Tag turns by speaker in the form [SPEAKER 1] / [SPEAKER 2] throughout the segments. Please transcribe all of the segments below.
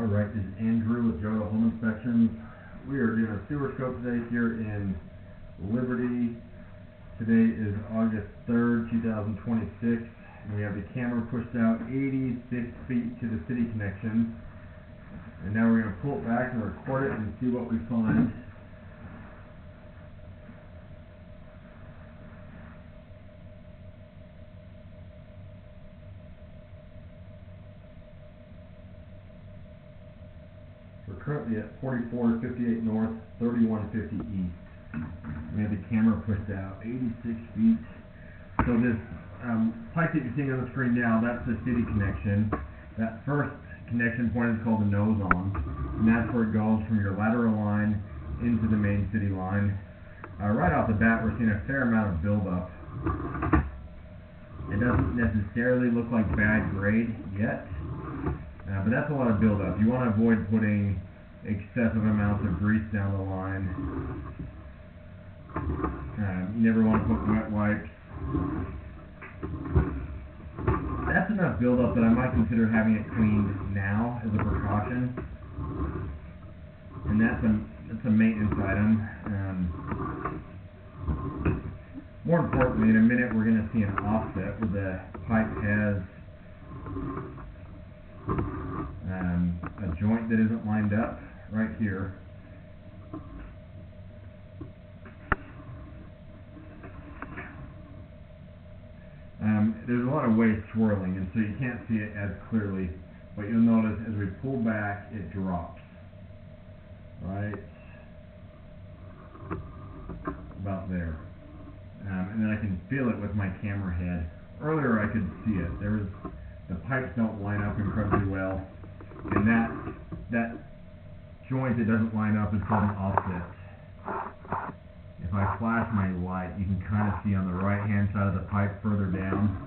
[SPEAKER 1] Alright, this is Andrew with Jodo Home Inspections. We are doing a sewer scope today here in Liberty. Today is August 3rd, 2026. And we have the camera pushed out 86 feet to the city connection. And now we're going to pull it back and record it and see what we find. We're currently at 4458 north, 3150 east. We have the camera pushed out 86 feet. So this pipe that you're seeing on the screen now, that's the city connection. That first connection point is called the nose on, and that's where it goes from your lateral line into the main city line. Right off the bat, we're seeing a fair amount of buildup. It doesn't necessarily look like bad grade yet. But that's a lot of buildup. You want to avoid putting excessive amounts of grease down the line. You never want to put wet wipes. That's enough buildup that I might consider having it cleaned now as a precaution. And that's a maintenance item. More importantly, in a minute we're going to see an offset where the pipe has a joint that isn't lined up right here. There's a lot of waste swirling, and so you can't see it as clearly, but you'll notice as we pull back it drops right about there, and then I can feel it with my camera head. Earlier I could see it. The pipes don't line up incredibly well, and that joint that doesn't line up is called an offset. If I flash my light, you can kind of see on the right hand side of the pipe further down.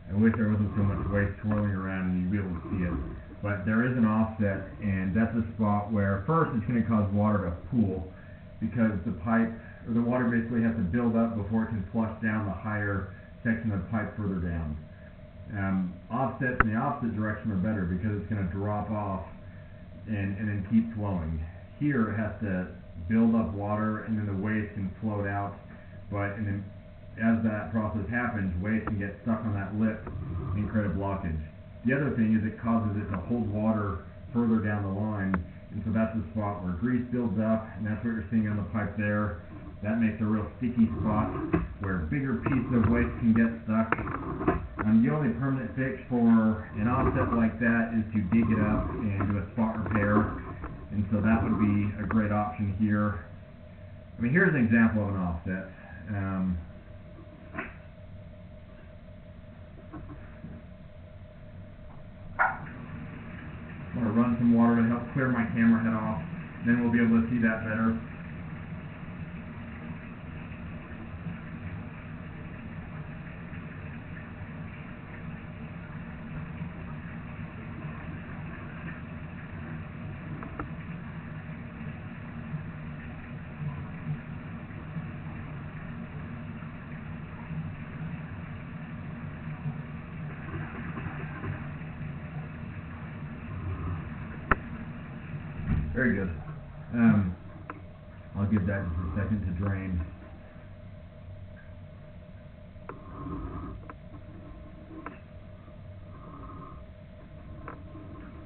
[SPEAKER 1] I wish there wasn't so much waste swirling around and you'd be able to see it. But there is an offset, and that's a spot where first it's going to cause water to pool because the water basically has to build up before it can flush down the higher section of the pipe further down. Offsets in the opposite direction are better because it's going to drop off and then keep flowing. Here it has to build up water and then the waste can float out, and then as that process happens, waste can get stuck on that lip and create a blockage. The other thing is it causes it to hold water further down the line, and so that's the spot where grease builds up, and that's what you're seeing on the pipe there. That makes a real sticky spot where bigger pieces of waste can get stuck. The only permanent fix for an offset like that is to dig it up and do a spot repair, and so that would be a great option here. I mean, here's an example of an offset. I'm going to run some water to help clear my camera head off, then we'll be able to see that better. Very good. I'll give that just a second to drain.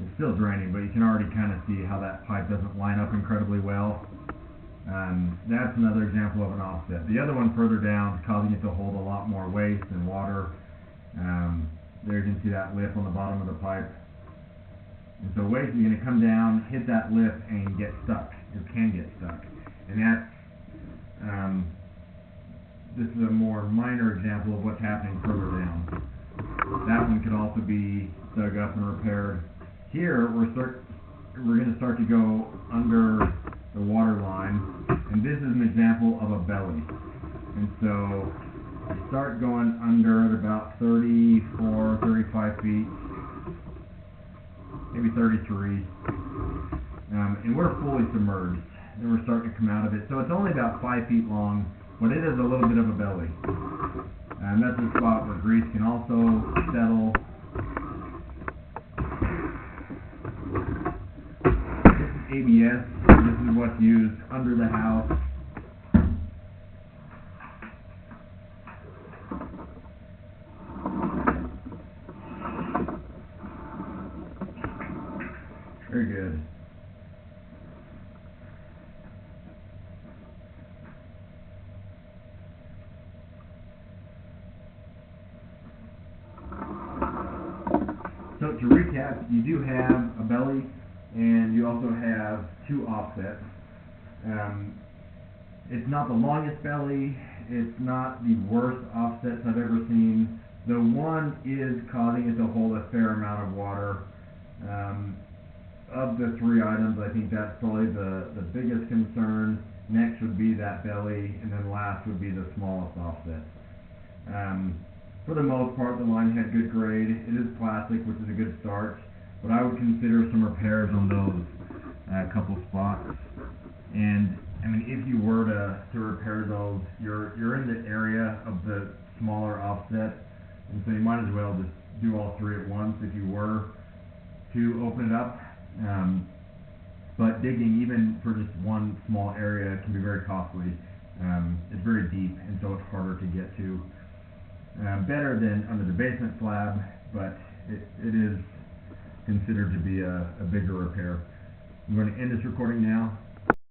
[SPEAKER 1] It's still draining, but you can already kind of see how that pipe doesn't line up incredibly well. That's another example of an offset. The other one further down is causing it to hold a lot more waste and water. There you can see that lip on the bottom of the pipe. And so waste is going to come down, hit that lip, and get stuck. It can get stuck. And that's, this is a more minor example of what's happening further down. That one could also be dug up and repaired. Here, we're going to start to go under the water line, and this is an example of a belly. And so, I start going under at about 34, 35 feet. Maybe 33, and we're fully submerged. and we're starting to come out of it. So it's only about 5 feet long, but it is a little bit of a belly. And that's a spot where grease can also settle. This is ABS. This is what's used under the house. Very good. So to recap, you do have a belly and you also have 2 offsets. It's not the longest belly, it's not the worst offsets I've ever seen. The one is causing it to hold a fair amount of water. Of the 3 items, I think that's probably the biggest concern. Next would be that belly, and then last would be the smallest offset. For the most part, the line had good grade. It is plastic, which is a good start, but I would consider some repairs on those couple spots. And I mean, if you were to repair those, you're in the area of the smaller offset, and so you might as well just do all 3 at once if you were to open it up. But digging, even for just one small area, can be very costly. It's very deep, and so it's harder to get to. Better than under the basement slab, but it is considered to be a bigger repair. I'm going to end this recording now.